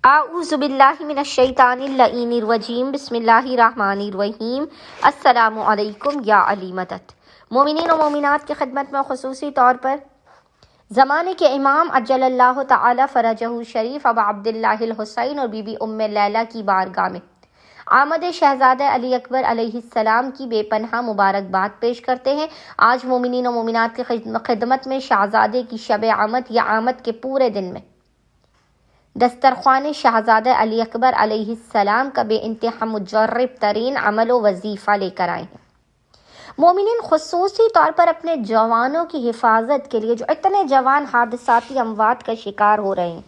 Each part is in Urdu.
اعوذ باللہ من الشیطان اللعین الرجیم بسم اللہ الرحمن الرحیم۔ السلام علیکم یا علی مدد۔ مومنین و مومنات کی خدمت میں خصوصی طور پر زمانے کے امام عجل اللہ تعالی فرجہ شریف ابا عبداللہ الحسین اور بی بی ام لیلہ کی بارگاہ میں آمد شہزادہ علی اکبر علیہ السلام کی بے پناہ مبارکباد پیش کرتے ہیں۔ آج مومنین و مومنات کی خدمت میں شہزادے کی شب آمد یا آمد کے پورے دن میں دسترخوان شہزادہ علی اکبر علیہ السلام کا بے انتہا مجرب ترین عمل و وظیفہ لے کر آئے ہیں۔ مومنین خصوصی طور پر اپنے جوانوں کی حفاظت کے لیے جو اتنے جوان حادثاتی اموات کا شکار ہو رہے ہیں،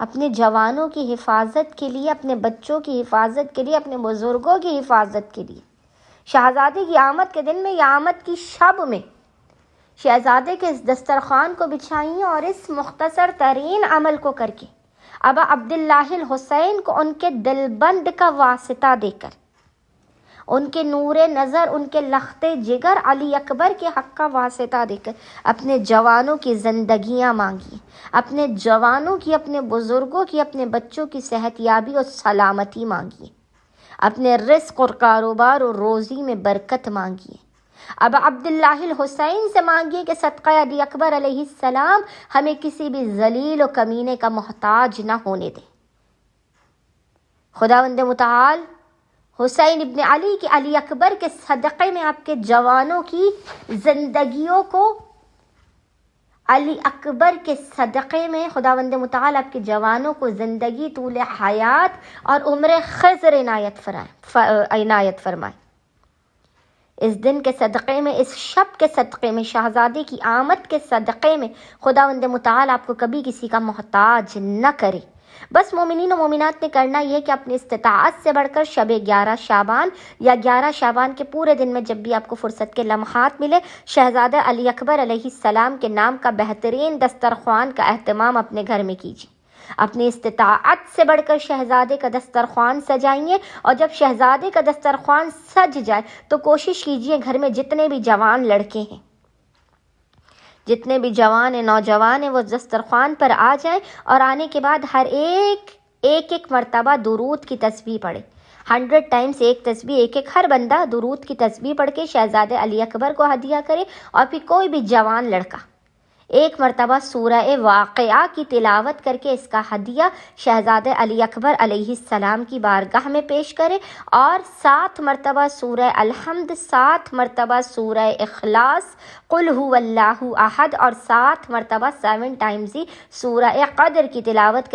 اپنے جوانوں کی حفاظت کے لیے، اپنے بچوں کی حفاظت کے لیے، اپنے بزرگوں کی حفاظت کے لیے شہزادے کی آمد کے دن میں یا آمد کی شب میں شہزادے کے اس دسترخوان کو بچھائیے اور اس مختصر ترین عمل کو کر کے ابا عبداللہ الحسین کو ان کے دلبند کا واسطہ دے کر، ان کے نور نظر، ان کے لخت جگر علی اکبر کے حق کا واسطہ دے کر اپنے جوانوں کی زندگیاں مانگیے، اپنے جوانوں کی، اپنے بزرگوں کی، اپنے بچوں کی صحت یابی اور سلامتی مانگیے، اپنے رزق اور کاروبار اور روزی میں برکت مانگیے۔ اب عبداللہ الحسین سے مانگیے کہ صدقہ علی اکبر علیہ السلام ہمیں کسی بھی ذلیل و کمینے کا محتاج نہ ہونے دے۔ خداوند متعال حسین ابن علی کے علی اکبر کے صدقے میں آپ کے جوانوں کی زندگیوں کو، علی اکبر کے صدقے میں خداوند متعال آپ کے جوانوں کو زندگی، طول حیات اور عمر خضر عنایت فرمائے۔ اس دن کے صدقے میں، اس شب کے صدقے میں، شہزادے کی آمد کے صدقے میں خداوند متعال آپ کو کبھی کسی کا محتاج نہ کرے۔ بس مومنین و مومنات نے کرنا یہ کہ اپنی استطاعت سے بڑھ کر شب 11 شعبان یا 11 شعبان کے پورے دن میں جب بھی آپ کو فرصت کے لمحات ملے، شہزادہ علی اکبر علیہ السلام کے نام کا بہترین دسترخوان کا اہتمام اپنے گھر میں کیجیے۔ اپنی استطاعت سے بڑھ کر شہزادے کا دسترخوان سجائیے، اور جب شہزادے کا دسترخوان سج جائے تو کوشش کیجیے گھر میں جتنے بھی جوان لڑکے ہیں، جتنے بھی جوان ہیں، نوجوان ہیں، وہ دسترخوان پر آ جائیں اور آنے کے بعد ہر ایک مرتبہ درود کی تسبیح پڑھے۔ 100 ٹائمز ایک تسبیح، ایک ہر بندہ درود کی تسبیح پڑھ کے شہزادے علی اکبر کو ہدیہ کرے، اور پھر کوئی بھی جوان لڑکا ایک مرتبہ سورہ واقعہ کی تلاوت کر کے اس کا ہدیہ شہزادے علی اکبر علیہ السلام کی بارگاہ میں پیش کرے، اور 7 مرتبہ سورہ الحمد، 7 مرتبہ سورہ اخلاص، قل هو اللہ احد، اور 7 مرتبہ 7 ٹائمز ہی سورہ قدر کی تلاوت